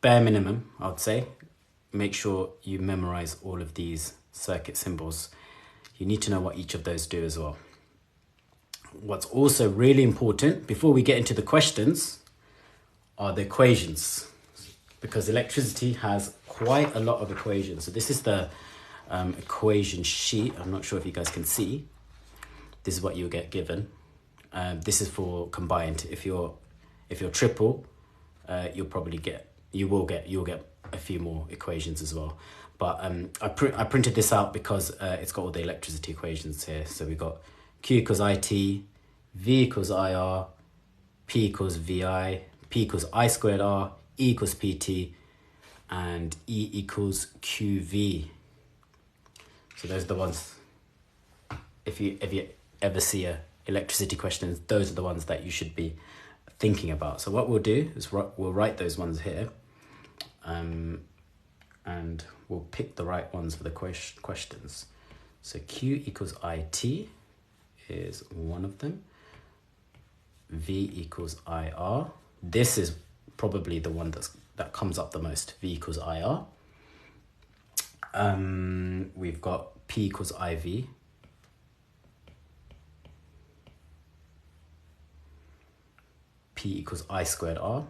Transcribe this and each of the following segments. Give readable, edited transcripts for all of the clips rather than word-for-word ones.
bare minimum, I would say, make sure you memorize all of these circuit symbols. You need to know what each of those do as well. What's also really important before we get into the questions are the equations, because electricity has quite a lot of equations. So this is the equation sheet. I'm not sure if you guys can see. This is what you'll get given. This is for combined. If you're triple, you'll get a few more equations as well. But I printed this out because it's got all the electricity equations here. So we've got Q equals IT, V equals IR, P equals VI, P equals I squared R, E equals PT, and E equals QV. So those are the ones, if you ever see a electricity questions, those are the ones that you should be thinking about. So what we'll do is we'll write those ones here, and we'll pick the right ones for the questions. So Q equals IT is one of them. V equals IR. This is probably the one that comes up the most. V equals IR. We've got P equals IV. P equals I squared R.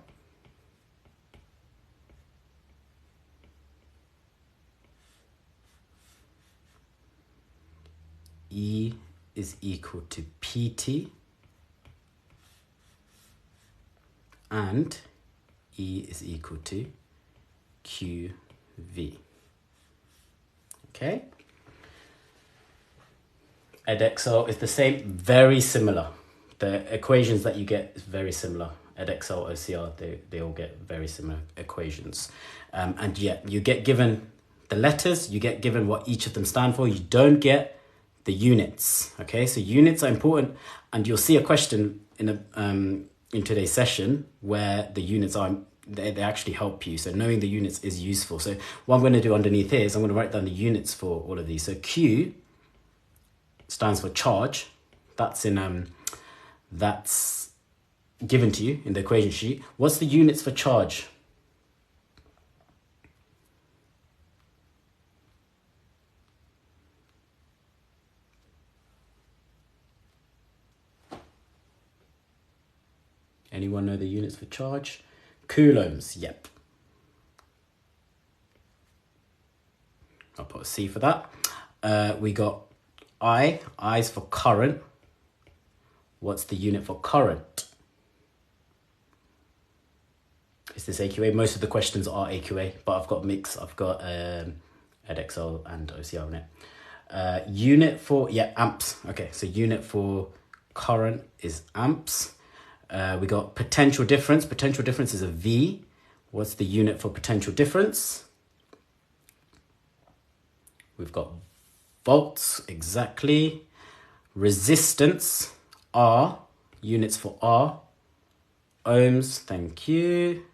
E is equal to PT. And E is equal to QV. Okay. Edexcel is the same, very similar. The equations that you get is very similar. Edexcel, OCR, they all get very similar equations. And yet you get given the letters, you get given what each of them stand for. You don't get the units. Okay, so units are important, and you'll see a question in today's session where the units are, they actually help you. So knowing the units is useful. So what I'm going to do underneath here is I'm going to write down the units for all of these. So Q stands for charge. That's given to you in the equation sheet. What's the units for charge? Anyone know the units for charge? Coulombs, yep. I'll put a C for that. We got I's for current. What's the unit for current? Is this AQA? Most of the questions are AQA, but I've got mix. I've got Edexcel and OCR in it. Unit for, amps. Okay, so unit for current is amps. We got potential difference. Potential difference is a V. What's the unit for potential difference? We've got volts, exactly. Resistance, R. Units for R. Ohms, thank you.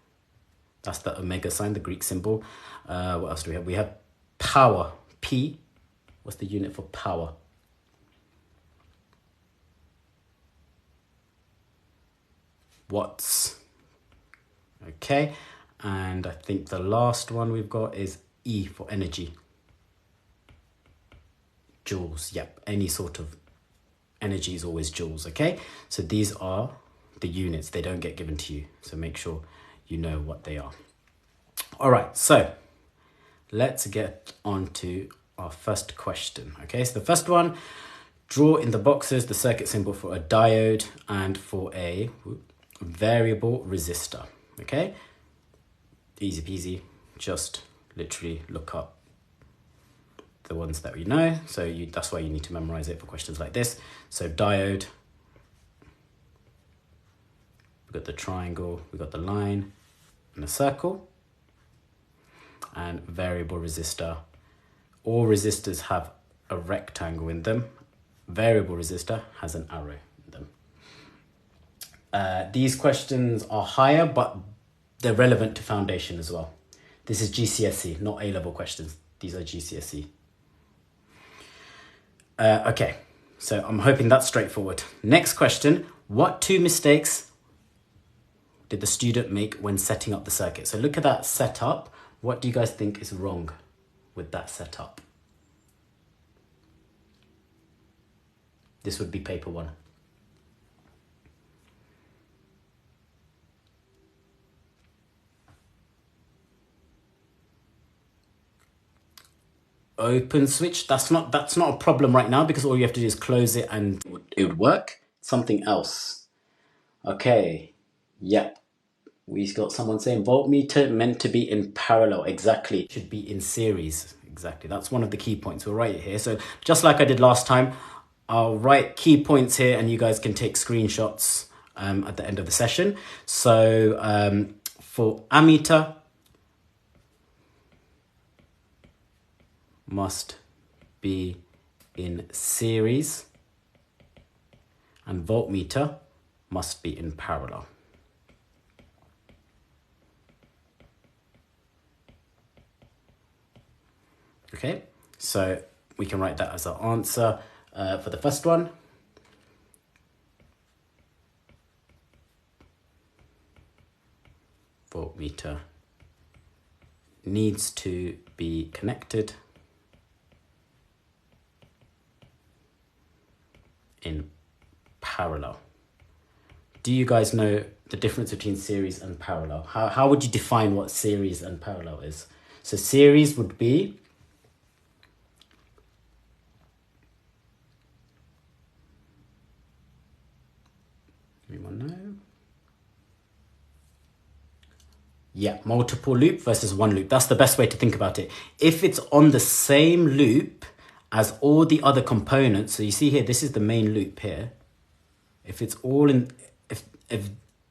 That's the omega sign, the Greek symbol. What else do we have? We have power, P. What's the unit for power? Watts. Okay, and I think the last one we've got is E for energy. Joules, yep, any sort of energy is always joules, okay? So these are the units, they don't get given to you, so make sure you know what they are. All right, so let's get on to our first question, okay? So the first one, draw in the boxes the circuit symbol for a diode and for a variable resistor, okay? Easy peasy, just literally look up the ones that we know. So that's why you need to memorize it for questions like this. So diode, we've got the triangle, we've got the line and a circle. And variable resistor, all resistors have a rectangle in them. Variable resistor has an arrow in them. These questions are higher, but they're relevant to foundation as well. This is GCSE, not A-level questions. These are GCSE. Okay, so I'm hoping that's straightforward. Next question, what two mistakes did the student make when setting up the circuit? So look at that setup. What do you guys think is wrong with that setup? This would be paper 1. Open switch, that's not a problem right now because all you have to do is close it and it would work. Something else. Okay, yep. We've got someone saying voltmeter meant to be in parallel. Exactly, it should be in series. Exactly, that's one of the key points. We'll write it here. So just like I did last time, I'll write key points here and you guys can take screenshots at the end of the session. So for ammeter, must be in series and voltmeter must be in parallel. Okay, so we can write that as our answer for the first one. Voltmeter needs to be connected in parallel. Do you guys know the difference between series and parallel? How would you define what series and parallel is? So series would be anyone know? Yeah, multiple loop versus one loop. That's the best way to think about it. If it's on the same loop as all the other components, so you see here, this is the main loop here. If it's all in, if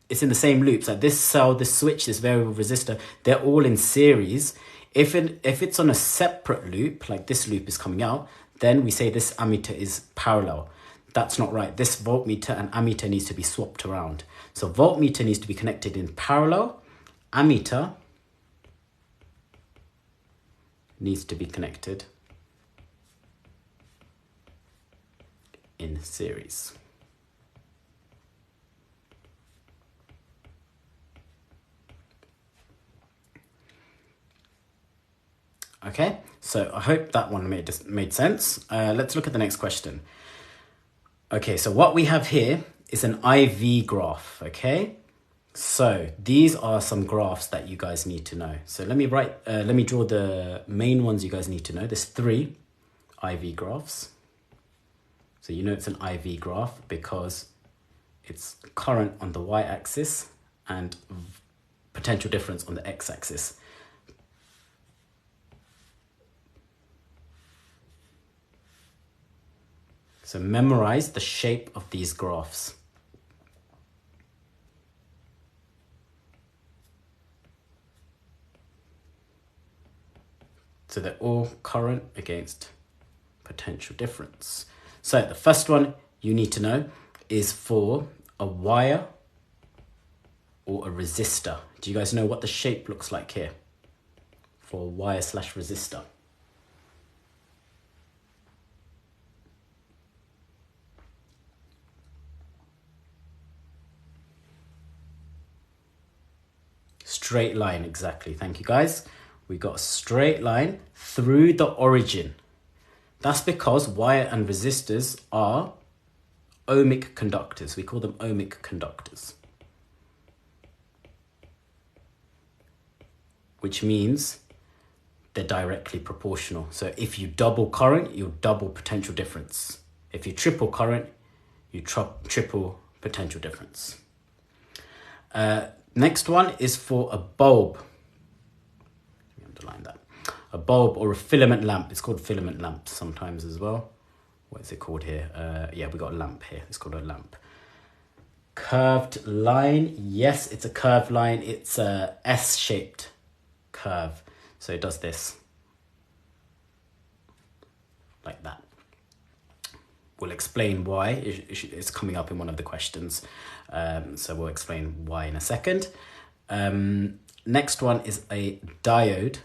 it's in the same loops, like this cell, this switch, this variable resistor, they're all in series. If it's on a separate loop, like this loop is coming out, then we say this ammeter is parallel. That's not right. This voltmeter and ammeter needs to be swapped around. So voltmeter needs to be connected in parallel. Ammeter needs to be connected in series. Okay, so I hope that one made sense. Let's look at the next question. Okay, so what we have here is an IV graph, okay? So these are some graphs that you guys need to know. So let me draw the main ones you guys need to know. There's 3 IV graphs. So you know it's an IV graph because it's current on the y-axis and potential difference on the x-axis. So memorize the shape of these graphs. So they're all current against potential difference. So the first one you need to know is for a wire or a resistor. Do you guys know what the shape looks like here for a wire/resistor? Straight line, exactly. Thank you, guys. We got a straight line through the origin. That's because wire and resistors are ohmic conductors. We call them ohmic conductors, which means they're directly proportional. So if you double current, you'll double potential difference. If you triple current, you triple potential difference. Next one is for a bulb. Let me underline that. A bulb or a filament lamp. It's called filament lamp sometimes as well. What is it called here? Yeah, we got a lamp here. It's called a lamp. Curved line. Yes, it's a curved line. It's a S-shaped curve. So it does this. Like that. We'll explain why. It's coming up in one of the questions. So we'll explain why in a second. Next one is a diode.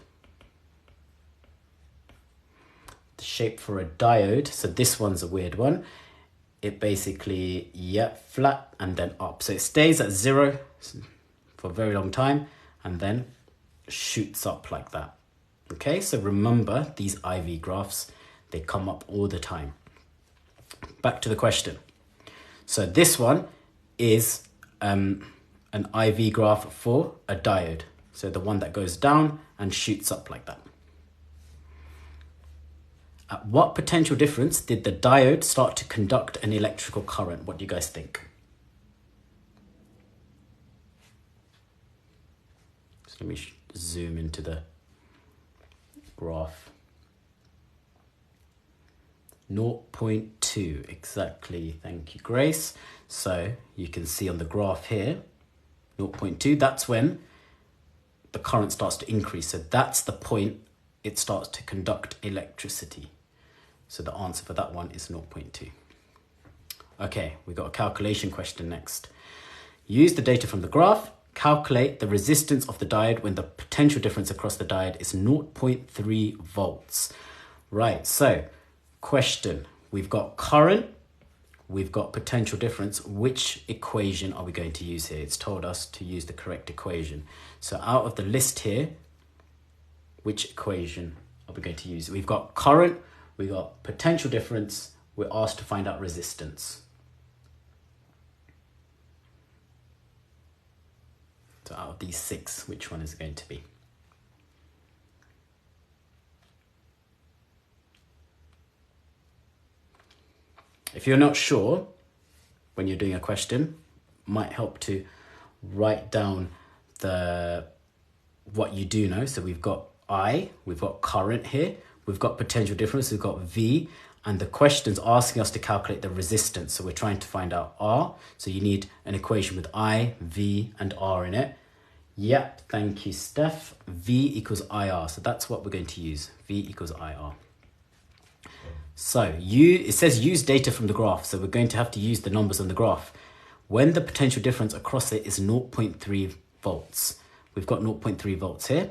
The shape for a diode. So this one's a weird one. It basically, flat and then up. So it stays at 0. for a very long time and then shoots up like that. Okay, so remember these IV graphs, they come up all the time. Back to the question. So this one is an IV graph for a diode. So the one that goes down and shoots up like that. At what potential difference did the diode start to conduct an electrical current? What do you guys think? So let me zoom into the graph. 0.2, exactly. Thank you, Grace. So you can see on the graph here, 0.2, that's when the current starts to increase. So that's the point it starts to conduct electricity. So the answer for that one is 0.2. Okay, we got a calculation question next. Use the data from the graph. Calculate the resistance of the diode when the potential difference across the diode is 0.3 volts. Right, so question. We've got current, we've got potential difference. Which equation are we going to use here? It's told us to use the correct equation. So out of the list here, which equation are we going to use? We've got current, we've got potential difference, we're asked to find out resistance. So out of these 6, which one is it going to be? If you're not sure when you're doing a question, might help to write down what you do know. So we've got I, we've got current here, we've got potential difference, we've got V, and the question's asking us to calculate the resistance. So we're trying to find out R. So you need an equation with I, V, and R in it. Yep, thank you, Steph. V equals IR. So that's what we're going to use. V equals IR. So it says use data from the graph. So we're going to have to use the numbers on the graph. When the potential difference across it is 0.3 volts. We've got 0.3 volts here.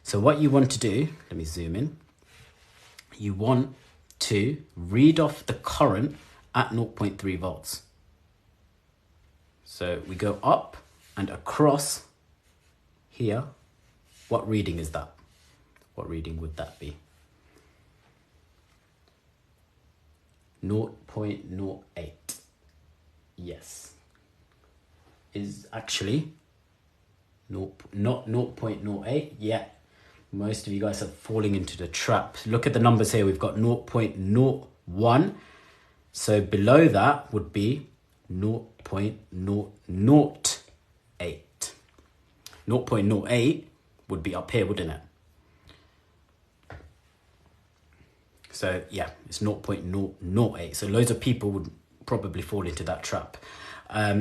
So what you want to do, let me zoom in. You want to read off the current at 0.3 volts. So we go up and across here. What reading is that? What reading would that be? 0.08. Yes. Is actually not 0.08 yet. Most of you guys are falling into the trap. Look at the numbers here. We've got 0.01. So below that would be 0.008. 0.08 would be up here, wouldn't it? So yeah, it's 0.008. So loads of people would probably fall into that trap.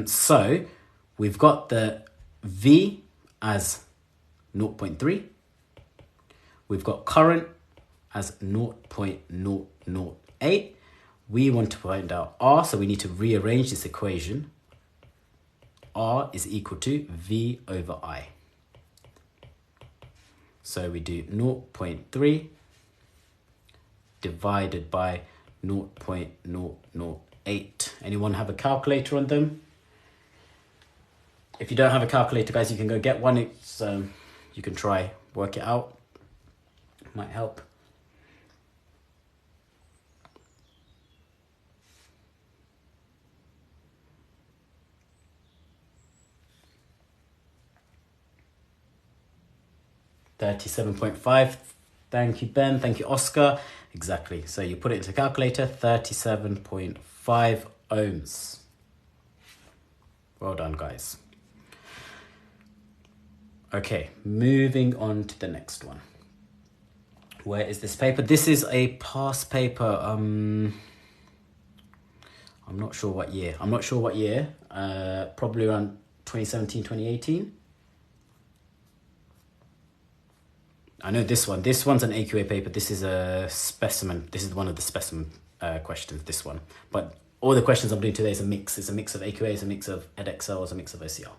So we've got the V as 0.3. We've got current as 0.008. We want to find out R, so we need to rearrange this equation. R is equal to V over I. So we do 0.3 divided by 0.008. Anyone have a calculator on them? If you don't have a calculator, guys, you can go get one. It's you can try work it out. Might help. $37.5. Thank you, Ben. Thank you, Oscar. Exactly. So you put it into a calculator, 37.5 ohms. Well done, guys. Okay, moving on to the next one. Where is this paper? This is a past paper. I'm not sure what year. Probably around 2017, 2018. I know this one. This one's an AQA paper. This is a specimen. This is one of the specimen questions, this one. But all the questions I'm doing today is a mix. It's a mix of AQA, it's a mix of EdXL, it's a mix of OCR.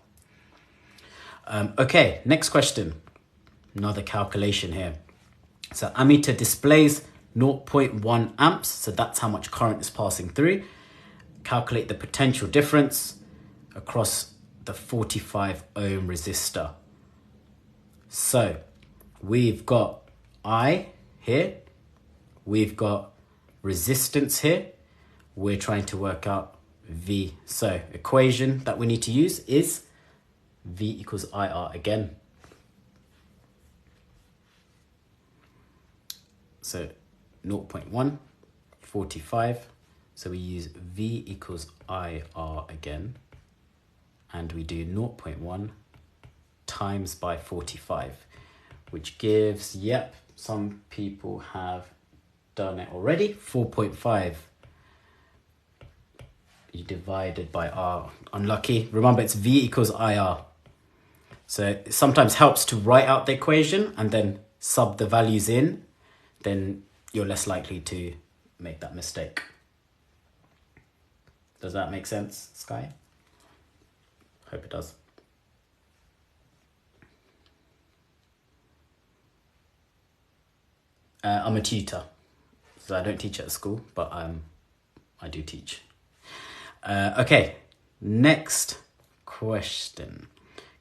Okay, next question. Another calculation here. So ammeter displays 0.1 amps. So that's how much current is passing through. Calculate the potential difference across the 45 ohm resistor. So we've got I here, we've got resistance here, we're trying to work out V. So equation that we need to use is V equals IR again. So 0.1, 45. So we use V equals IR again. And we do 0.1 times by 45, which gives, yep, some people have done it already, 4.5. You divided by R. Unlucky. Remember, it's V equals IR. So it sometimes helps to write out the equation and then sub the values in. Then you're less likely to make that mistake. Does that make sense, Sky? Hope it does. I'm a tutor, so I don't teach at school, but I do teach. Okay, next question.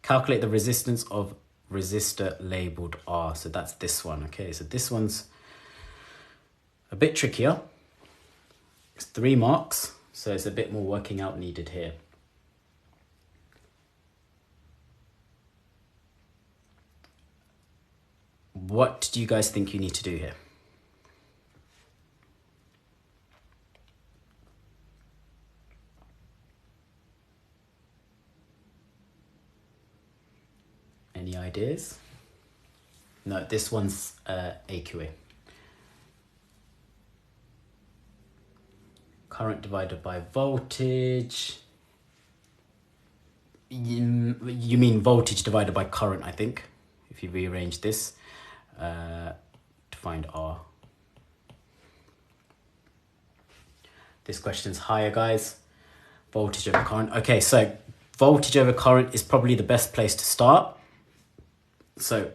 Calculate the resistance of resistor labeled R. So that's this one. Okay, so this one's a bit trickier. It's 3 marks, so it's a bit more working out needed here. What do you guys think you need to do here? Any ideas? No, this one's AQA. Current divided by voltage. You mean voltage divided by current, I think, if you rearrange this to find R. This question's higher, guys. Voltage over current. Okay, so voltage over current is probably the best place to start. So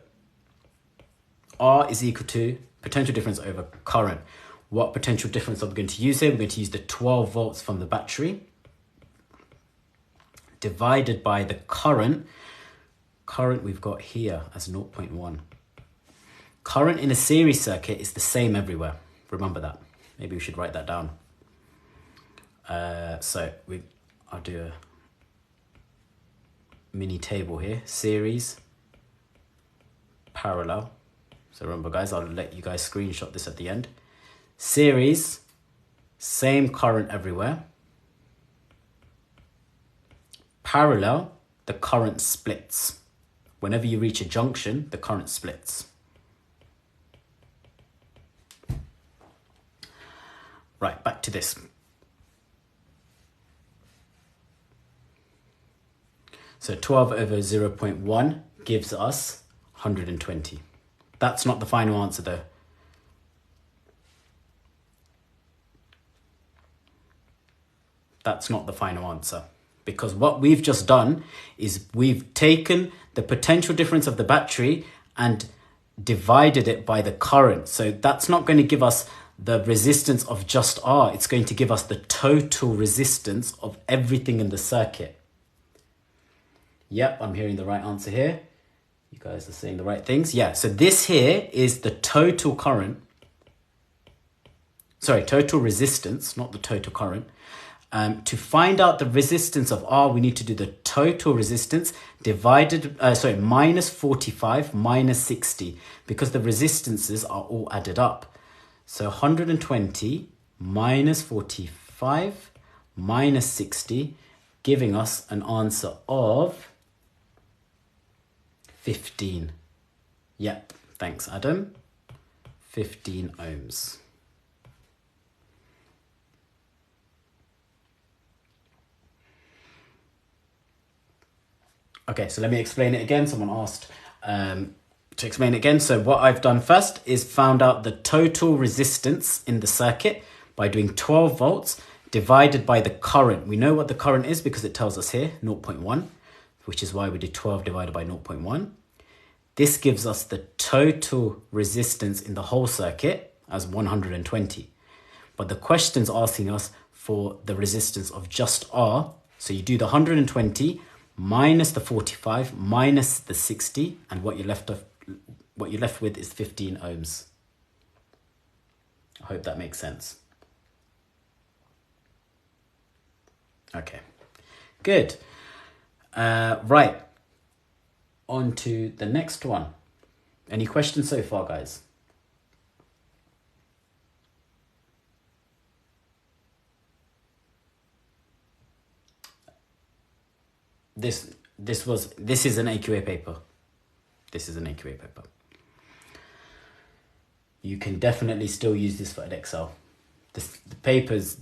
R is equal to potential difference over current. What potential difference are we going to use here? We're going to use the 12 volts from the battery divided by the current. Current we've got here as 0.1. Current in a series circuit is the same everywhere. Remember that. Maybe we should write that down. I'll do a mini table here. Series, parallel. So remember, guys, I'll let you guys screenshot this at the end. Series, same current everywhere. Parallel, the current splits. Whenever you reach a junction, the current splits. Right, back to this. So 12 over 0.1 gives us 120. That's not the final answer though. That's not the final answer. Because what we've just done is we've taken the potential difference of the battery and divided it by the current. So that's not going to give us the resistance of just R. It's going to give us the total resistance of everything in the circuit. Yep, I'm hearing the right answer here. You guys are saying the right things. Yeah, so this here is the total current. Sorry, total resistance, not the total current. To find out the resistance of R, we need to do the total resistance divided, minus 45 minus 60, because the resistances are all added up. So 120 minus 45 minus 60, giving us an answer of 15. Yep, thanks, Adam. 15 ohms. Okay, so let me explain it again. Someone asked to explain it again. So what I've done first is found out the total resistance in the circuit by doing 12 volts divided by the current. We know what the current is because it tells us here, 0.1, which is why we did 12 divided by 0.1. This gives us the total resistance in the whole circuit as 120. But the question's asking us for the resistance of just R. So you do the 120 minus the 45 minus the 60, and what you're left with is 15 ohms. I hope that makes sense. Okay, good. Right, on to the next one. Any questions so far, guys? This is an AQA paper. This is an AQA paper. You can definitely still use this for Edexcel. The papers,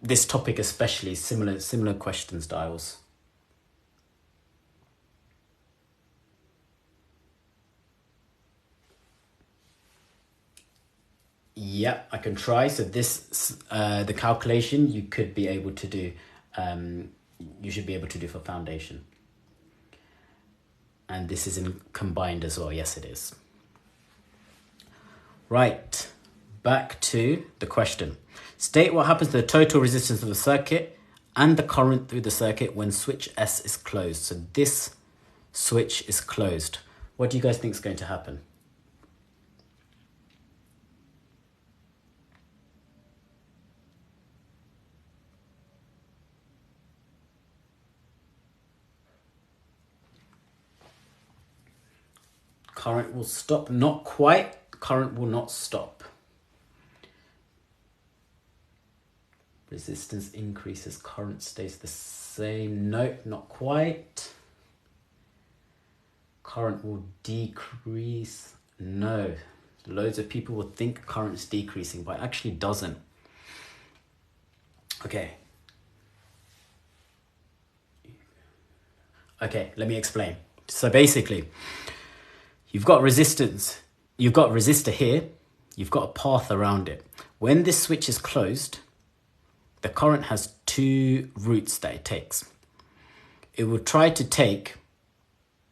this topic especially, similar question styles. Yeah, I can try. So this, the calculation you could be able to do, you should be able to do for foundation. And this is combined as well. Yes, it is. Right, back to the question. State what happens to the total resistance of the circuit and the current through the circuit when switch S is closed. So this switch is closed. What do you guys think is going to happen? Current will stop, not quite. Current will not stop. Resistance increases, current stays the same. No, not quite. Current will decrease. No. Loads of people will think current is decreasing, but it actually doesn't. Okay. Okay, let me explain. So basically, you've got resistance. You've got a resistor here. You've got a path around it. When this switch is closed, the current has two routes that it takes. It will try to take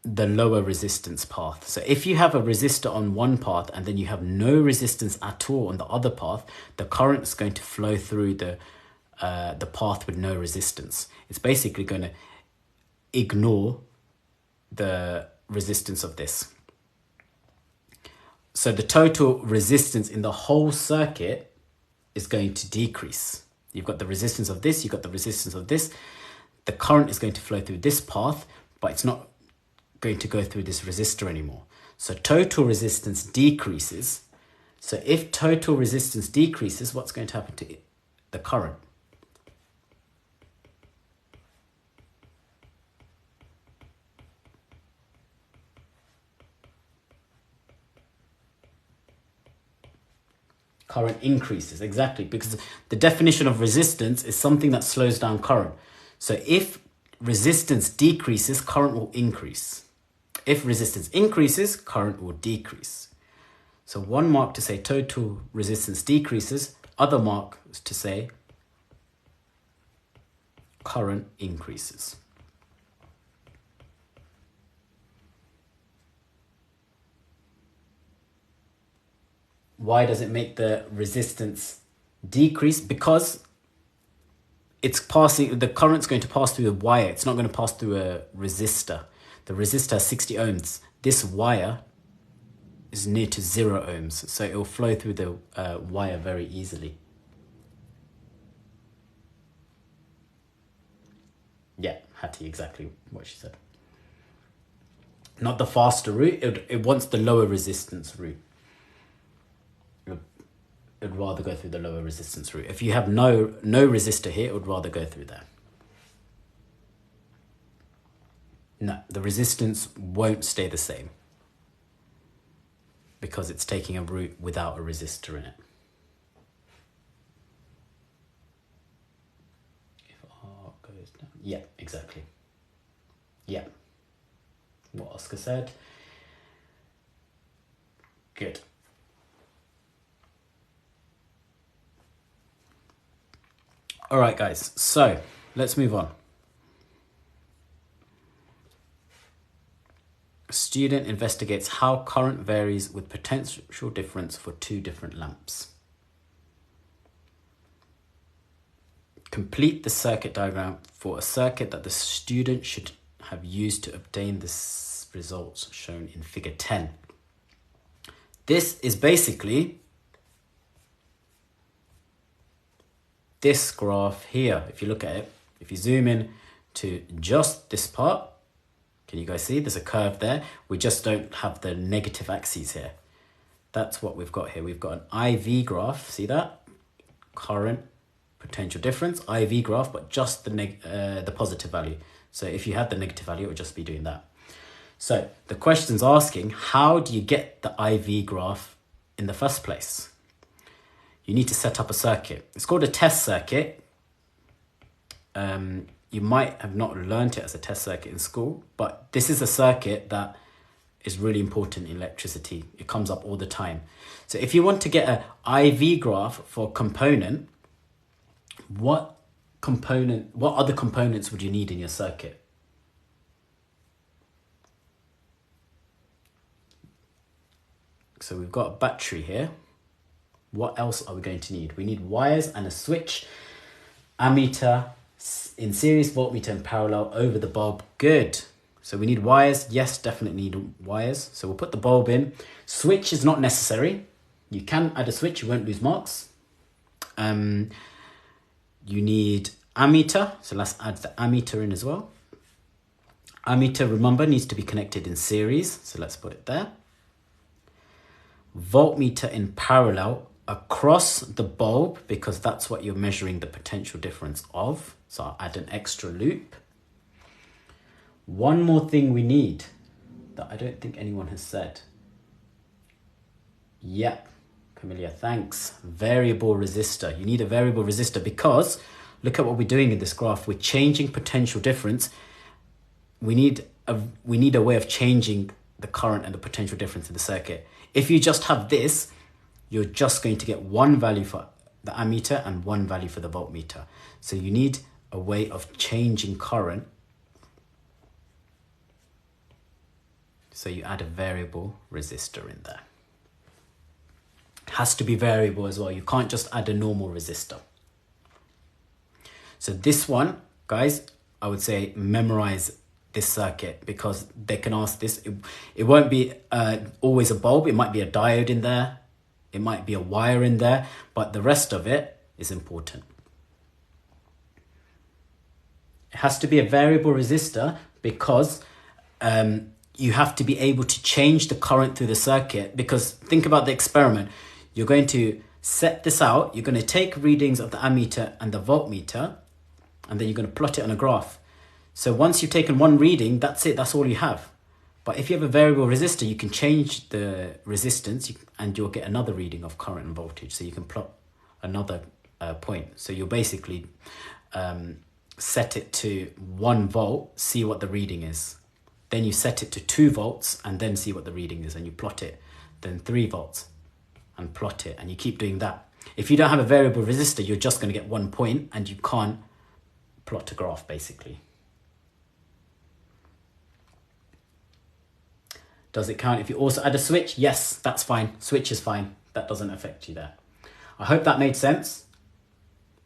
the lower resistance path. So if you have a resistor on one path and then you have no resistance at all on the other path, the current is going to flow through the path with no resistance. It's basically going to ignore the resistance of this. So the total resistance in the whole circuit is going to decrease. You've got the resistance of this, you've got the resistance of this. The current is going to flow through this path, but it's not going to go through this resistor anymore. So total resistance decreases. So if total resistance decreases, what's going to happen to the current? Current increases, exactly, because the definition of resistance is something that slows down current. So if resistance decreases, current will increase. If resistance increases, current will decrease. So one mark to say total resistance decreases, other mark to say current increases. Why does it make the resistance decrease? Because it's passing, the current's going to pass through a wire. It's not going to pass through a resistor. The resistor has 60 ohms. This wire is near to 0 ohms. So it will flow through the wire very easily. Yeah, Hattie, exactly what she said. Not the faster route. It wants the lower resistance route. It'd rather go through the lower resistance route. If you have no resistor here, it would rather go through there. No, the resistance won't stay the same because it's taking a route without a resistor in it. If R goes down, yeah, exactly. Yeah, what Oscar said. Good. All right, guys, so let's move on. A student investigates how current varies with potential difference for two different lamps. Complete the circuit diagram for a circuit that the student should have used to obtain the results shown in figure 10. This is basically this graph here. If you look at it, if you zoom in to just this part, can you guys see there's a curve there? We just don't have the negative axes here. That's what we've got here. We've got an IV graph, see that? Current, potential difference, IV graph, but just the positive value. So if you had the negative value, it would just be doing that. So the question's asking, how do you get the IV graph in the first place? You need to set up a circuit. It's called a test circuit. You might have not learned it as a test circuit in school, but this is a circuit that is really important in electricity. It comes up all the time. So if you want to get an IV graph for a component, what other components would you need in your circuit? So we've got a battery here. What else are we going to need? We need wires and a switch, ammeter, in series, voltmeter in parallel, over the bulb. Good. So we need wires. Yes, definitely need wires. So we'll put the bulb in. Switch is not necessary. You can add a switch, you won't lose marks. You need ammeter. So let's add the ammeter in as well. Ammeter, remember, needs to be connected in series. So let's put it there. Voltmeter in parallel across the bulb, because that's what you're measuring the potential difference of. So I'll add an extra loop. One more thing we need that I don't think anyone has said. Yep, Camelia, thanks. Variable resistor. You need a variable resistor because look at what we're doing in this graph. We're changing potential difference. We need a way of changing the current and the potential difference in the circuit. If you just have this, you're just going to get one value for the ammeter and one value for the voltmeter. So you need a way of changing current. So you add a variable resistor in there. It has to be variable as well. You can't just add a normal resistor. So this one, guys, I would say memorize this circuit because they can ask this. It won't be always a bulb. It might be a diode in there. It might be a wire in there, but the rest of it is important. It has to be a variable resistor because you have to be able to change the current through the circuit, because think about the experiment. You're going to set this out. You're going to take readings of the ammeter and the voltmeter, and then you're going to plot it on a graph. So once you've taken one reading, that's it. That's all you have. But if you have a variable resistor, you can change the resistance and you'll get another reading of current and voltage. So you can plot another point. So you'll basically set it to 1 volt, see what the reading is. Then you set it to 2 volts and then see what the reading is and you plot it. Then 3 volts and plot it, and you keep doing that. If you don't have a variable resistor, you're just going to get 1 point and you can't plot a graph basically. Does it count if you also add a switch? Yes, that's fine. Switch is fine. That doesn't affect you there. I hope that made sense,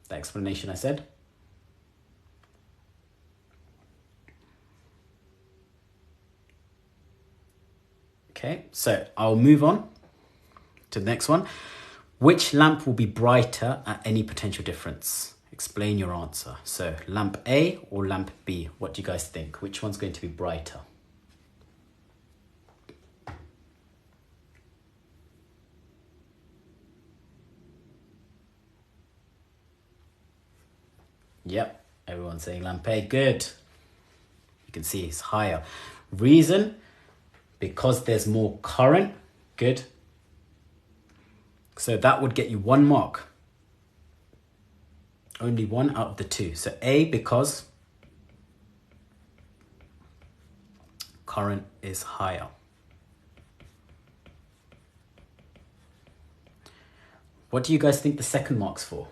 the explanation I said. Okay, so I'll move on to the next one. Which lamp will be brighter at any potential difference? Explain your answer. So lamp A or lamp B? What do you guys think? Which one's going to be brighter? Yep, everyone's saying lamp A. Good. You can see it's higher. Reason? Because there's more current. Good. So that would get you 1 mark. Only 1 out of the 2. So A, because current is higher. What do you guys think the second mark's for?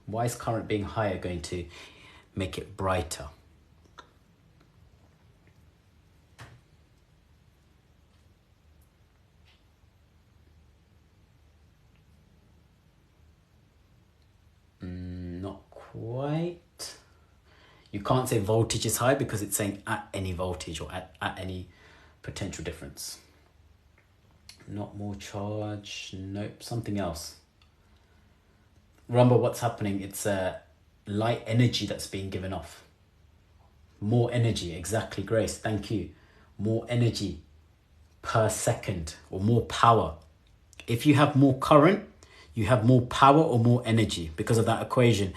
Why is current being higher going to make it brighter? Not quite. You can't say voltage is high because it's saying at any voltage or at any potential difference. Not more charge, nope, something else. Remember what's happening, it's light energy that's being given off. More energy, exactly, Grace, thank you. More energy per second, or more power. If you have more current, you have more power or more energy because of that equation,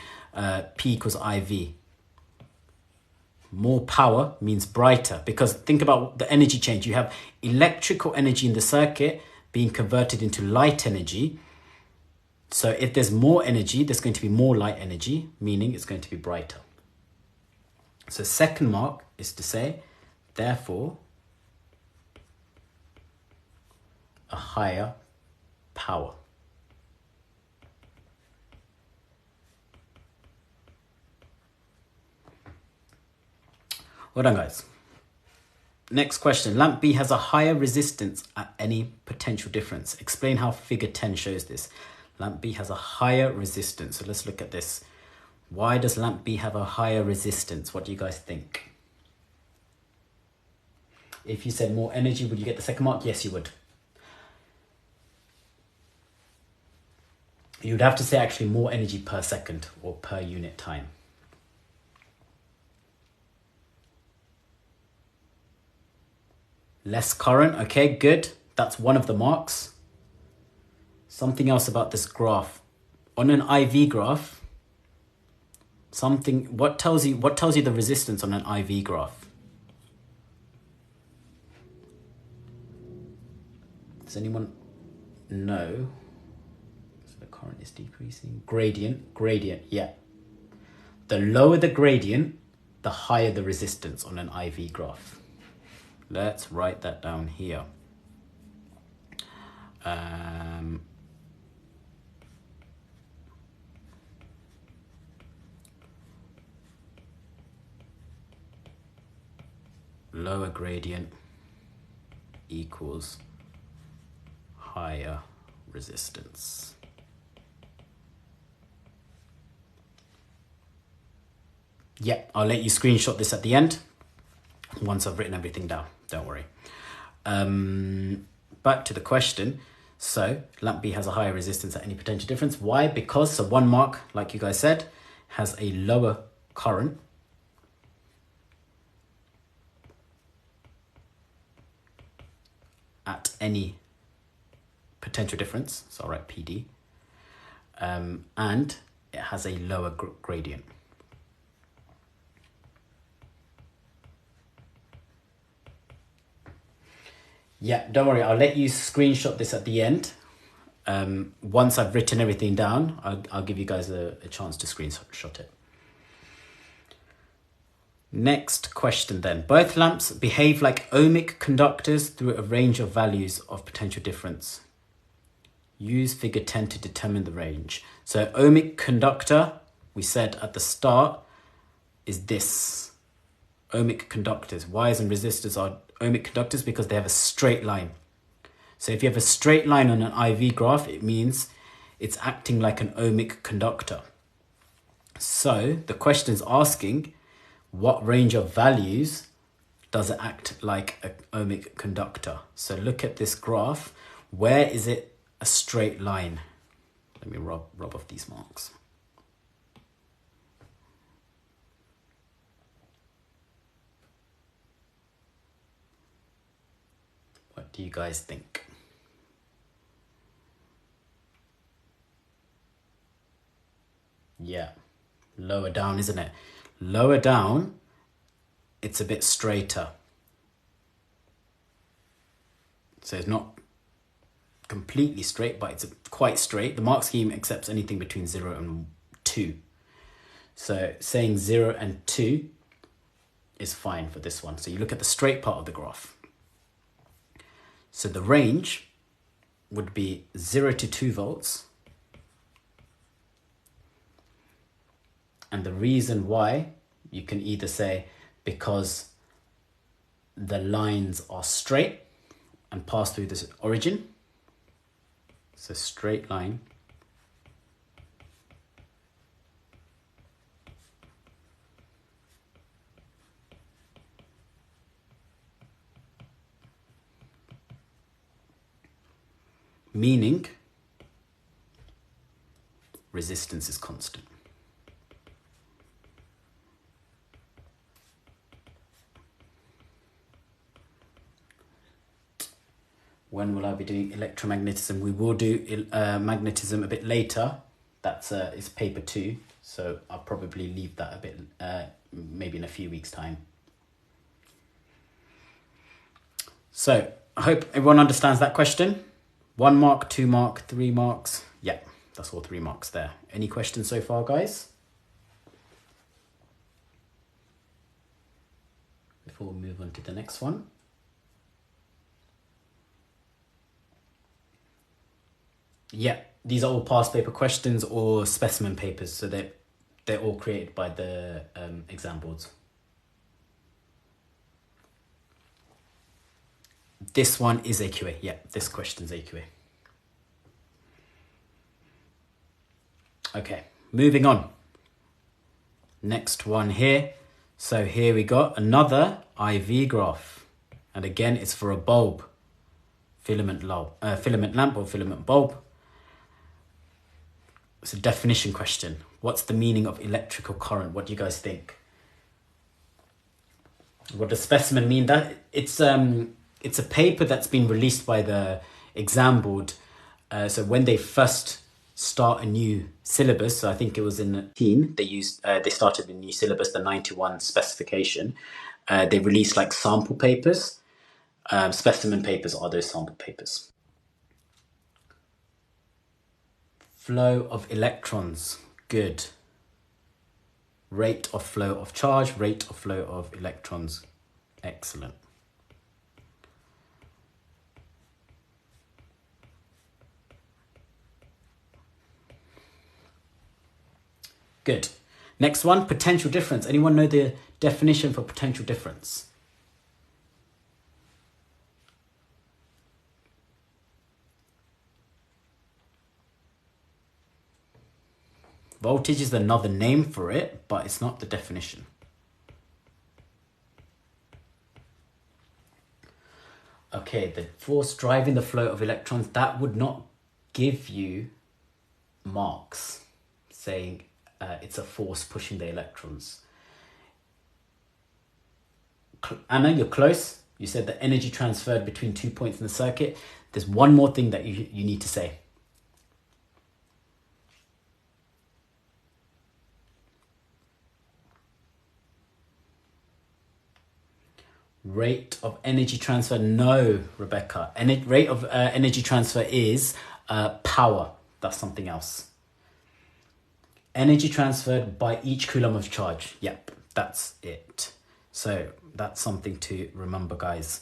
P equals IV. More power means brighter, because think about the energy change. You have electrical energy in the circuit being converted into light energy. So if there's more energy, there's going to be more light energy, meaning it's going to be brighter. So second mark is to say, therefore, a higher power. Well done, guys. Next question. Lamp B has a higher resistance at any potential difference. Explain how figure 10 shows this. Lamp B has a higher resistance. So let's look at this. Why does lamp B have a higher resistance? What do you guys think? If you said more energy, would you get the second mark? Yes, you would. You'd have to say actually more energy per second or per unit time. Less current, okay, good. That's one of the marks. Something else about this graph. On an IV graph, what tells you the resistance on an IV graph? Does anyone know? So the current is decreasing. Gradient, yeah. The lower the gradient, the higher the resistance on an IV graph. Let's write that down here. Lower gradient equals higher resistance. Yeah, I'll let you screenshot this at the end once I've written everything down. Don't worry. Back to the question. So lamp B has a higher resistance at any potential difference. Why? Because, so one mark, like you guys said, has a lower current. At any potential difference. So I'll write PD. And it has a lower gradient. Yeah, don't worry, I'll let you screenshot this at the end. Once I've written everything down, I'll give you guys a chance to screenshot it. Next question then. Both lamps behave like ohmic conductors through a range of values of potential difference. Use figure 10 to determine the range. So ohmic conductor, we said at the start, is this. Ohmic conductors. Wires and resistors are ohmic conductors because they have a straight line. So if you have a straight line on an IV graph, it means it's acting like an ohmic conductor. So the question is asking, what range of values does it act like an ohmic conductor? So look at this graph. Where is it a straight line? Let me rub off these marks. What do you guys think? Yeah, lower down, isn't it? Lower down, it's a bit straighter. So it's not completely straight, but it's quite straight. The mark scheme accepts anything between 0 and 2. So saying 0 and 2 is fine for this one. So you look at the straight part of the graph. So the range would be 0 to 2 volts. And the reason why, you can either say because the lines are straight and pass through this origin. So straight line. meaning resistance is constant. When will I be doing electromagnetism? We will do magnetism a bit later. That's it's paper 2, so I'll probably leave that a bit, maybe in a few weeks' time. So I hope everyone understands that question. 1 mark, 2 mark, 3 marks. Yeah, that's all 3 marks there. Any questions so far, guys? Before we move on to the next one. Yeah, these are all past paper questions or specimen papers, so they're all created by the exam boards. This one is AQA. Yeah, this question's AQA. Okay, moving on. Next one here. So here we got another IV graph. And again, it's for a bulb. Filament lamp or filament bulb. It's a definition question. What's the meaning of electrical current? What do you guys think? What does specimen mean? That it's a paper that's been released by the exam board. So when they first start a new syllabus, so I think it was in they started a new syllabus, the 91 specification. They released like sample papers. Specimen papers are those sample papers. Flow of electrons, good. Rate of flow of charge, rate of flow of electrons, excellent. Good. Next one, potential difference. Anyone know the definition for potential difference? Voltage is another name for it, but it's not the definition. Okay, the force driving the flow of electrons, that would not give you marks saying it's a force pushing the electrons. Anna, you're close. You said the energy transferred between 2 points in the circuit. There's one more thing that you need to say. Rate of energy transfer. No, Rebecca. Rate of energy transfer is power. That's something else. Energy transferred by each coulomb of charge. Yep, that's it. So that's something to remember, guys.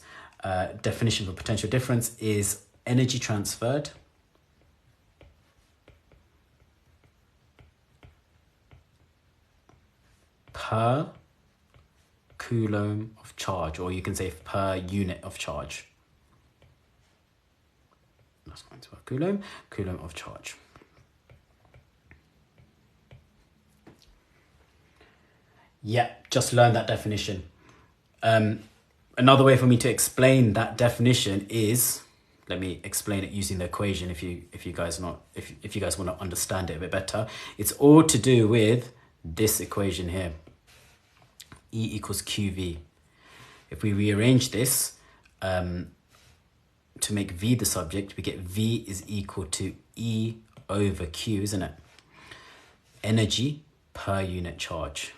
Definition for potential difference is energy transferred per coulomb of charge, or you can say per unit of charge. That's going to a coulomb of charge. Yeah, just learn that definition. Another way for me to explain that definition is, let me explain it using the equation if you guys want to understand it a bit better. It's all to do with this equation here. E equals QV. If we rearrange this to make V the subject, we get V is equal to E over Q, isn't it? Energy per unit charge.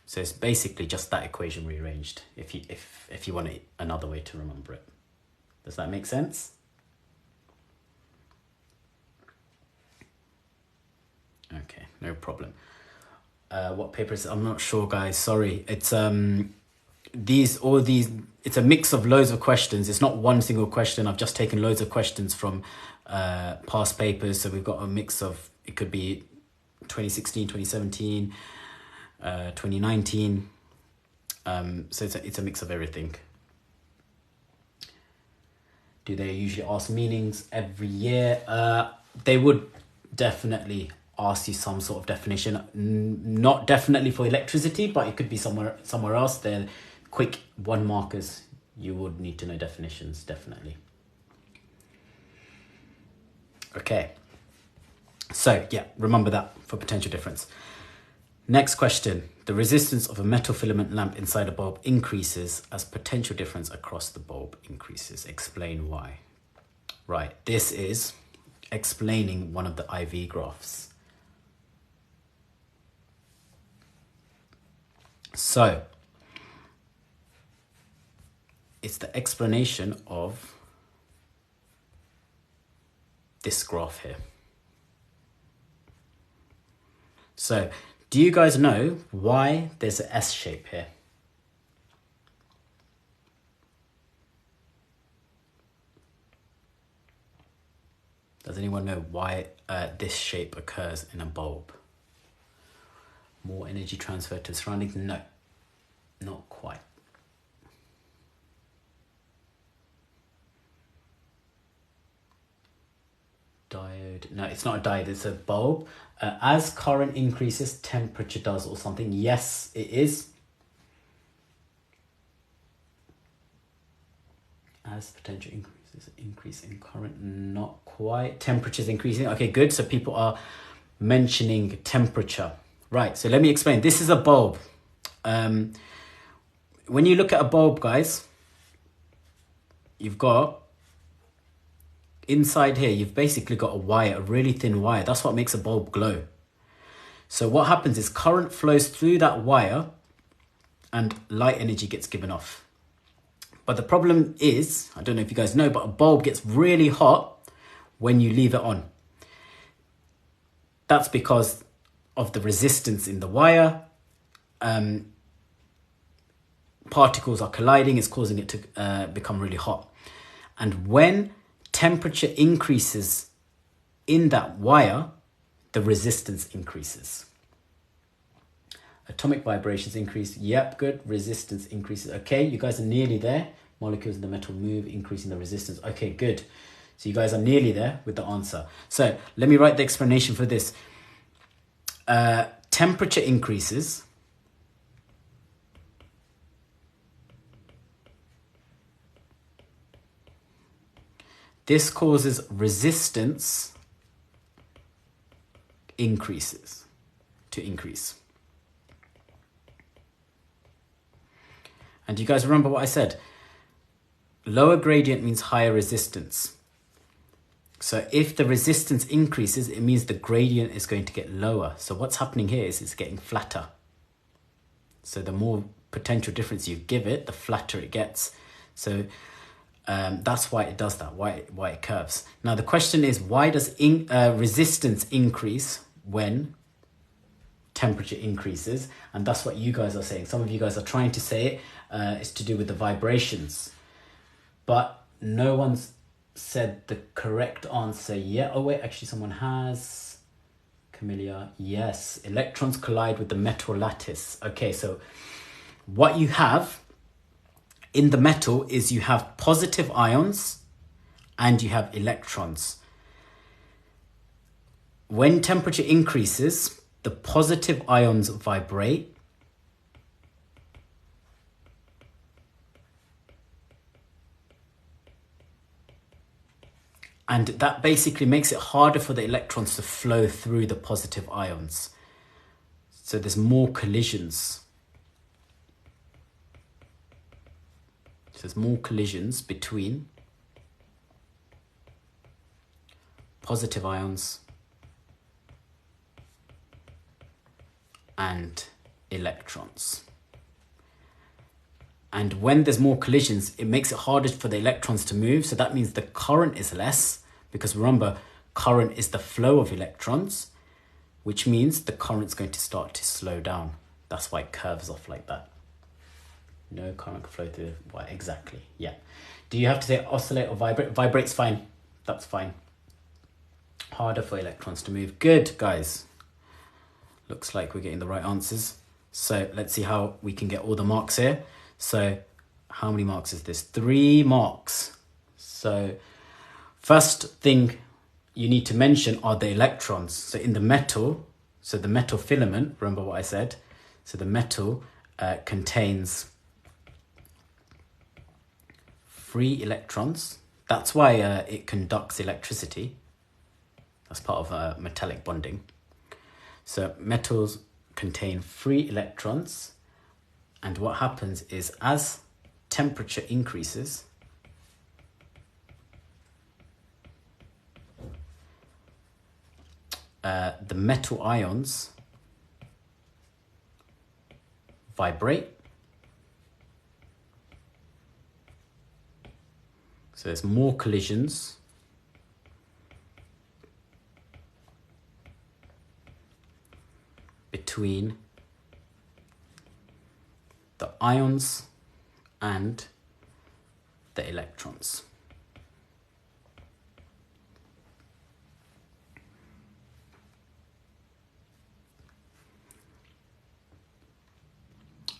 So it's basically just that equation rearranged, if you want another way to remember it. Does that make sense? Okay, no problem. What paper is it? I'm not sure, guys. Sorry. It's it's a mix of loads of questions. It's not one single question. I've just taken loads of questions from past papers. So we've got a mix of, it could be 2016, 2017, 2019. So it's a mix of everything. Do they usually ask meanings every year? They would definitely ask you some sort of definition. Not definitely for electricity, but it could be somewhere else. They're quick 1 markers. You would need to know definitions, definitely. Okay. So yeah, remember that for potential difference. Next question. The resistance of a metal filament lamp inside a bulb increases as potential difference across the bulb increases. Explain why. Right, this is explaining one of the IV graphs. So, it's the explanation of this graph here. So, do you guys know why there's an S shape here? Does anyone know why this shape occurs in a bulb? More energy transfer to surroundings? No, not quite. Diode? No, it's not a diode, it's a bulb. As current increases, temperature does or something. Yes, it is. As potential increases, increase in current, not quite. Temperature's increasing. Okay, good. So people are mentioning temperature. Right, so let me explain. This is a bulb. When you look at a bulb, guys, you've got, inside here, you've basically got a wire, a really thin wire. That's what makes a bulb glow. So what happens is current flows through that wire and light energy gets given off. But the problem is, I don't know if you guys know, but a bulb gets really hot when you leave it on. That's because of the resistance in the wire. Particles are colliding, it's causing it to become really hot. And when temperature increases in that wire, the resistance increases. Atomic vibrations increase. Yep, good. Resistance increases. Okay, you guys are nearly there. Molecules in the metal move, increasing the resistance. Okay, good. So you guys are nearly there with the answer. So let me write the explanation for this. Temperature increases. This causes resistance increases to increase. And you guys remember what I said? Lower gradient means higher resistance. So if the resistance increases, it means the gradient is going to get lower. So what's happening here is it's getting flatter. So the more potential difference you give it, the flatter it gets. So that's why it does that, why it curves. Now the question is, why does resistance increase when temperature increases? And that's what you guys are saying. Some of you guys are trying to say it. It's to do with the vibrations. But no one's said the correct answer yet. Oh wait, actually someone has. Camellia, yes. Electrons collide with the metal lattice. Okay, so what you have in the metal is you have positive ions and you have electrons. When temperature increases, the positive ions vibrate and that basically makes it harder for the electrons to flow through the positive ions. So there's more collisions. So there's more collisions between positive ions and electrons. And when there's more collisions, it makes it harder for the electrons to move. So that means the current is less, because remember, current is the flow of electrons, which means the current's going to start to slow down. That's why it curves off like that. No current can flow through. Why exactly? Yeah. Do you have to say oscillate or vibrate? Vibrate's fine. That's fine. Harder for electrons to move. Good, guys. Looks like we're getting the right answers. So let's see how we can get all the marks here. So how many marks is this? 3 marks. So first thing you need to mention are the electrons. So in the metal, so the metal filament, remember what I said? So the metal contains 3 electrons. That's why it conducts electricity. That's part of metallic bonding. So metals contain free electrons, and what happens is as temperature increases, the metal ions vibrate. So there's more collisions. Between the ions and the electrons.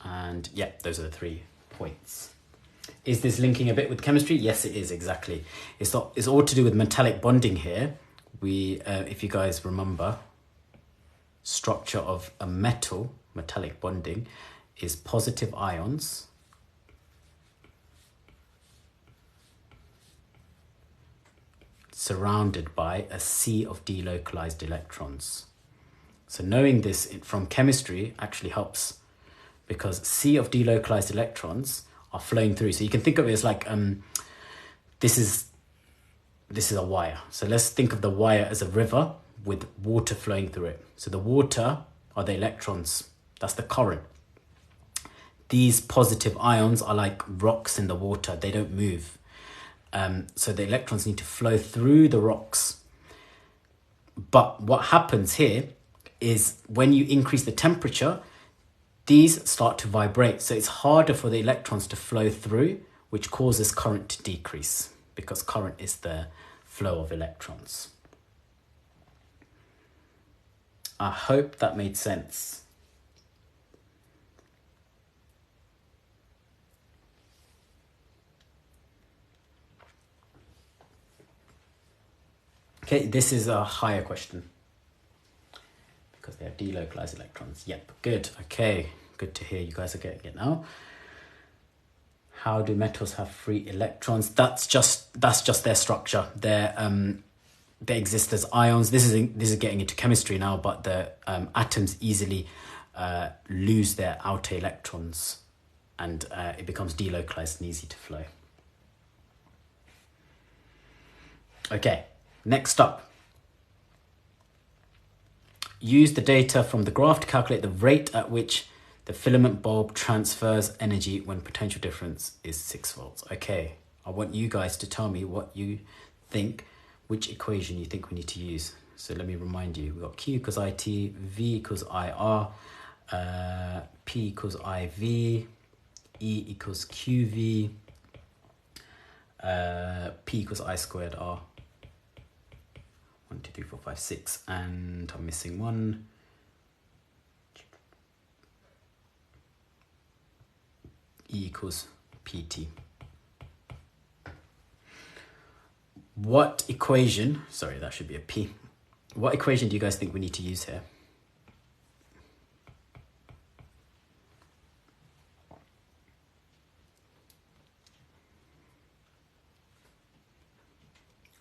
And yeah, those are the 3 points. Is this linking a bit with chemistry? Yes, it is, exactly. It's all to do with metallic bonding here. If you guys remember, structure of a metallic bonding, is positive ions surrounded by a sea of delocalized electrons. So knowing this from chemistry actually helps, because sea of delocalized electrons are flowing through. So you can think of it as like, this is a wire. So let's think of the wire as a river with water flowing through it. So the water are the electrons. That's the current. These positive ions are like rocks in the water. They don't move. So the electrons need to flow through the rocks. But what happens here is when you increase the temperature, these start to vibrate. So it's harder for the electrons to flow through, which causes current to decrease, because current is the flow of electrons. I hope that made sense. Okay, this is a higher question because they have delocalized electrons. Yep, good. Okay, good to hear you guys are getting it now. How do metals have free electrons? That's just their structure. They exist as ions. This is getting into chemistry now, but the atoms easily lose their outer electrons, and it becomes delocalized and easy to flow. Okay, next up. Use the data from the graph to calculate the rate at which the filament bulb transfers energy when potential difference is 6 volts. Okay, I want you guys to tell me what you think, which equation you think we need to use. So let me remind you, we've got Q equals IT, V equals IR, P equals IV, E equals QV, P equals I squared R. 1, 2, 3, 4, 5, 6, and I'm missing one. E equals PT. What equation, sorry, that should be a P. What equation do you guys think we need to use here?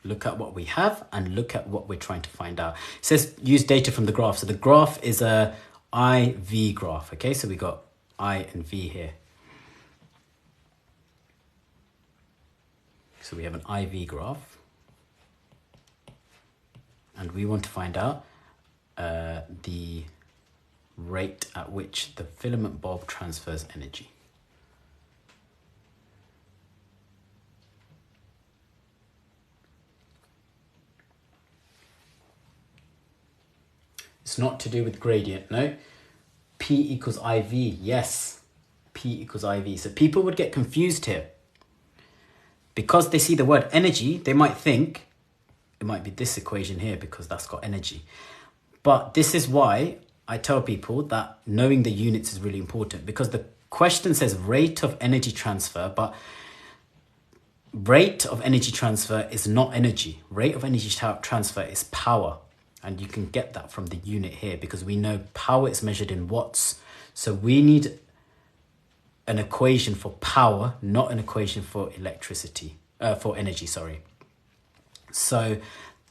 Look at what we have and look at what we're trying to find out. It says use data from the graph. So the graph is a IV graph. Okay, so we got I and V here. So we have an IV graph. And we want to find out the rate at which the filament bulb transfers energy. It's not to do with gradient, no. P equals IV, yes. P equals IV. So people would get confused here. Because they see the word energy, they might think it might be this equation here because that's got energy. But this is why I tell people that knowing the units is really important, because the question says rate of energy transfer, but rate of energy transfer is not energy. Rate of energy transfer is power. And you can get that from the unit here because we know power is measured in watts. So we need an equation for power, not an equation for electricity, for energy, sorry. So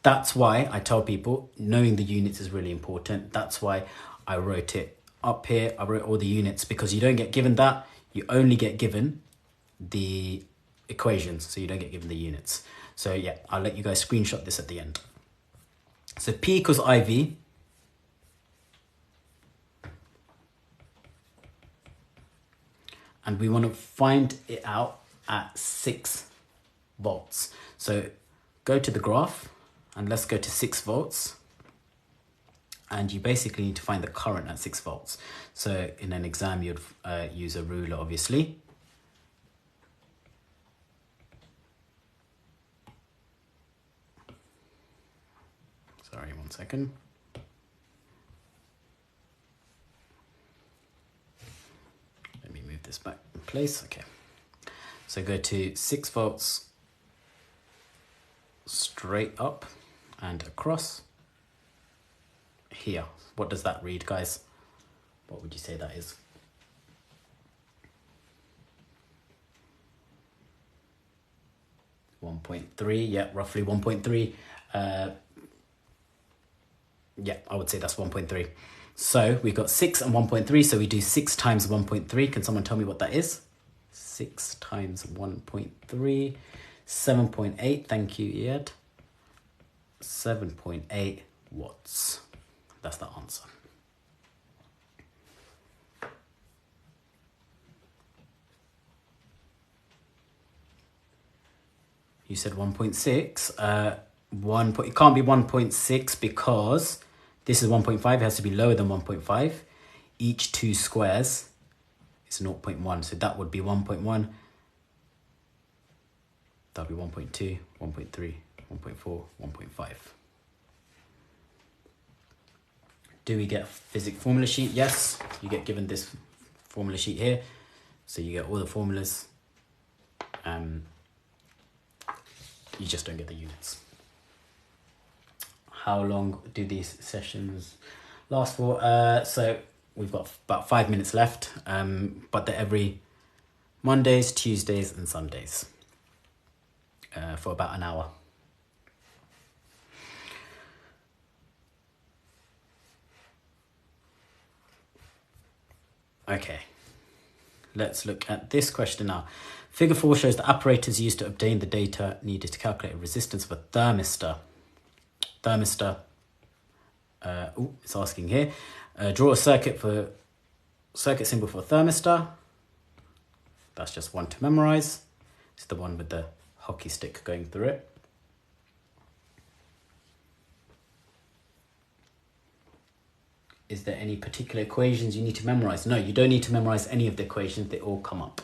That's why I tell people knowing the units is really important. That's why I wrote it up here. I wrote all the units because you don't get given that. You only get given the equations, so you don't get given the units. So yeah, I'll let you guys screenshot this at the end. So P equals IV. And we want to find it out at 6 volts. So go to the graph and let's go to 6 volts. And you basically need to find the current at 6 volts. So in an exam, you'd use a ruler, obviously. Sorry, 1 second. Let me move this back in place. Okay. So go to 6 volts straight up and across here. What does that read, guys? What would you say that is? .3, yeah, roughly 1.3. Yeah, I would say that's 1.3. So we've got 6 and 1.3, so we do 6 times 1.3. Can someone tell me what that is? 6 times 1.3, 7.8. Thank you, Ed. 7.8 watts. That's the answer. You said 1.6. It can't be 1.6 because this is 1.5. It has to be lower than 1.5. Each 2 squares is 0.1. So that would be 1.1. That would be 1.2, 1.3, 1.4, 1.5. Do we get a physics formula sheet? Yes, you get given this formula sheet here. So you get all the formulas. You just don't get the units. How long do these sessions last for? So we've got about 5 minutes left, but they're every Mondays, Tuesdays and Sundays for about an hour. Okay, let's look at this question now. Figure 4 shows the apparatus used to obtain the data needed to calculate a resistance of a thermistor. It's asking here. Draw a circuit symbol for a thermistor. That's just one to memorize. It's the one with the hockey stick going through it. Is there any particular equations you need to memorize? No, you don't need to memorize any of the equations. They all come up.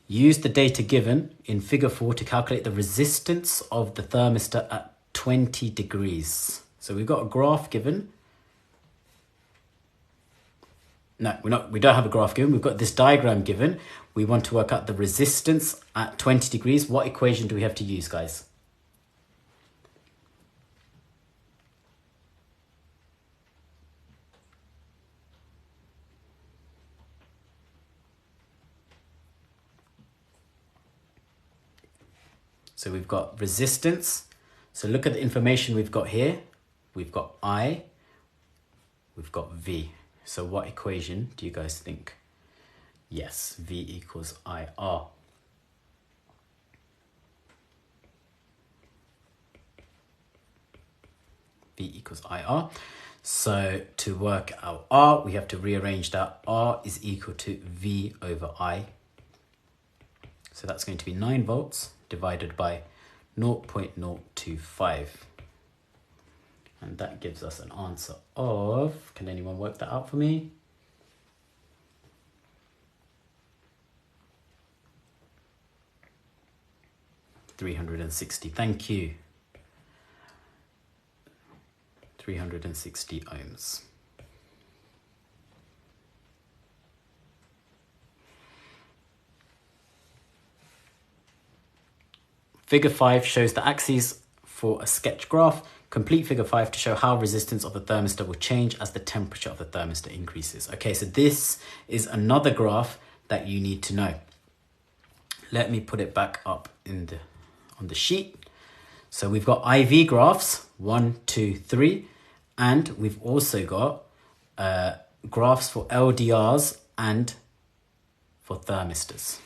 Use the data given in figure 4 to calculate the resistance of the thermistor at 20 degrees. So we've got a graph given. No, we don't have a graph given. We've got this diagram given. We want to work out the resistance at 20 degrees. What equation do we have to use, guys? So we've got resistance. So look at the information we've got here. We've got I, we've got V. So what equation do you guys think? Yes, V equals IR. V equals IR. So to work out R, we have to rearrange that. R is equal to V over I. So that's going to be 9 volts divided by 0.025. And that gives us an answer of, can anyone work that out for me? $360, thank you. 360 ohms. Figure 5 shows the axes for a sketch graph. Complete figure 5 to show how resistance of the thermistor will change as the temperature of the thermistor increases. Okay, so this is another graph that you need to know. Let me put it back up on the sheet. So we've got IV graphs, 1, 2, 3, and we've also got graphs for LDRs and for thermistors.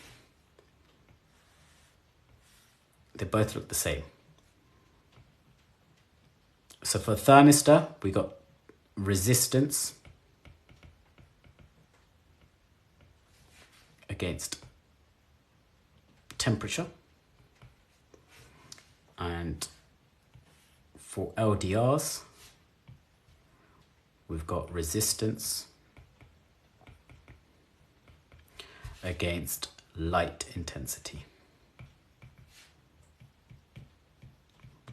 They both look the same. So for thermistor, we got resistance against temperature, and for LDRs, we've got resistance against light intensity.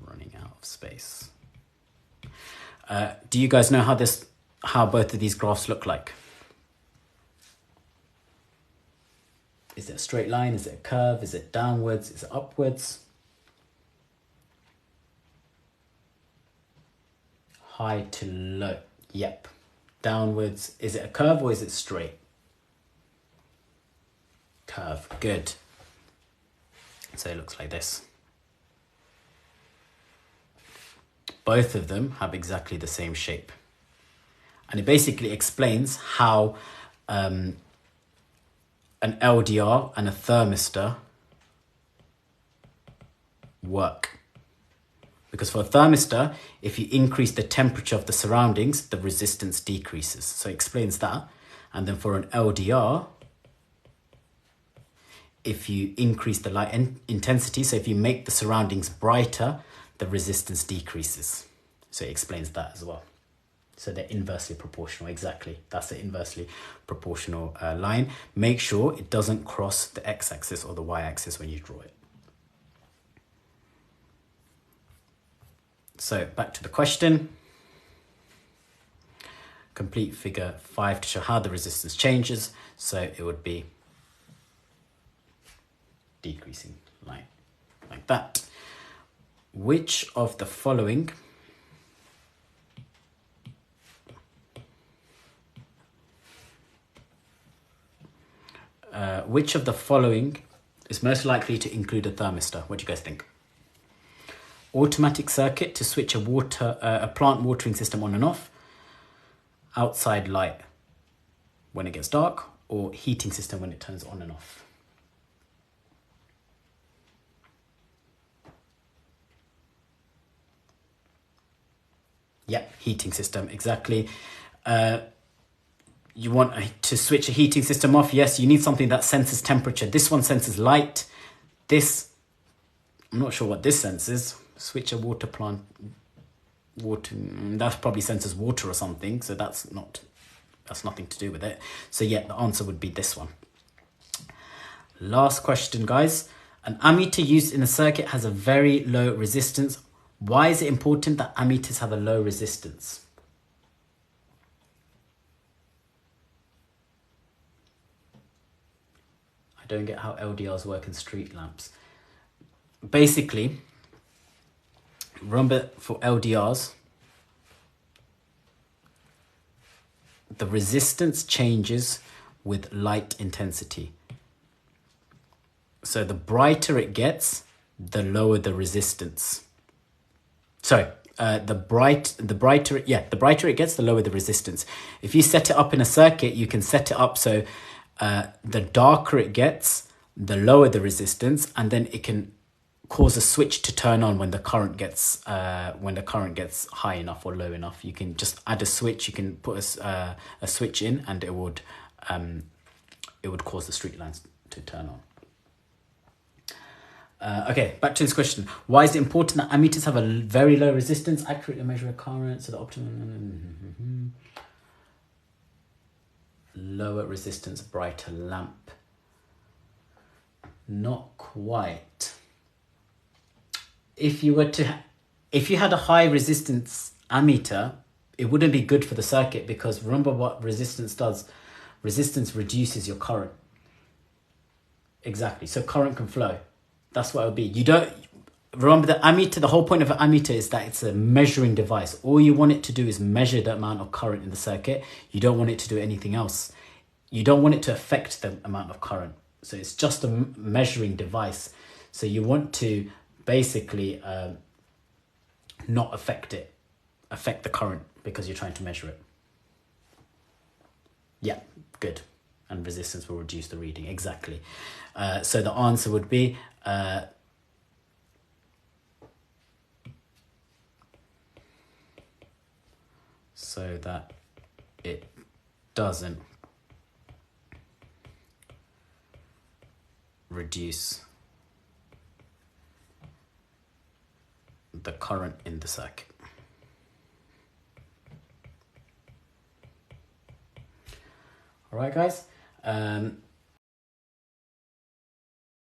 Running out of space. Do you guys know how both of these graphs look like? Is it a straight line? Is it a curve? Is it downwards? Is it upwards? High to low. Yep. Downwards. Is it a curve or is it straight? Curve. Good. So it looks like this. Both of them have exactly the same shape. And it basically explains how an LDR and a thermistor work. Because for a thermistor, if you increase the temperature of the surroundings, the resistance decreases. So it explains that. And then for an LDR, if you increase the light intensity, so if you make the surroundings brighter, the resistance decreases. So it explains that as well. So they're inversely proportional, exactly. That's the inversely proportional line. Make sure it doesn't cross the x-axis or the y-axis when you draw it. So back to the question. Complete figure 5 to show how the resistance changes. So it would be decreasing line like that. Which of the following is most likely to include a thermistor? What do you guys think? Automatic circuit to switch a plant watering system on and off, outside light when it gets dark, or heating system when it turns on and off? Yep, heating system, exactly. You want to switch a heating system off. Yes, you need something that senses temperature. This one senses light. This, I'm not sure what this senses. Switch a water plant, that probably senses water or something. So that's nothing to do with it. So yeah, the answer would be this one. Last question, guys. An ammeter used in a circuit has a very low resistance. Why is it important that ammeters have a low resistance? I don't get how LDRs work in street lamps. Basically, remember for LDRs, the resistance changes with light intensity. So the brighter it gets, the lower the resistance. Sorry, the brighter it gets, the lower the resistance. If you set it up in a circuit, you can set it up so the darker it gets, the lower the resistance, and then it can cause a switch to turn on when the current gets high enough or low enough. You can just add a switch. You can put a switch in, and it would cause the street lamps to turn on. Okay, back to this question. Why is it important that ammeters have a very low resistance, accurately measure a current, so the optimum lower resistance, brighter lamp? Not quite. If you had a high resistance ammeter, it wouldn't be good for the circuit, because remember what resistance does. Resistance reduces your current. Exactly. So current can flow. That's what it would be. You don't remember the ammeter. The whole point of an ammeter is that it's a measuring device. All you want it to do is measure the amount of current in the circuit. You don't want it to do anything else. You don't want it to affect the amount of current. So it's just a measuring device. So you want to basically not affect the current, because you're trying to measure it. Yeah, good. And resistance will reduce the reading, exactly. So the answer would be so that it doesn't reduce the current in the circuit. All right, guys.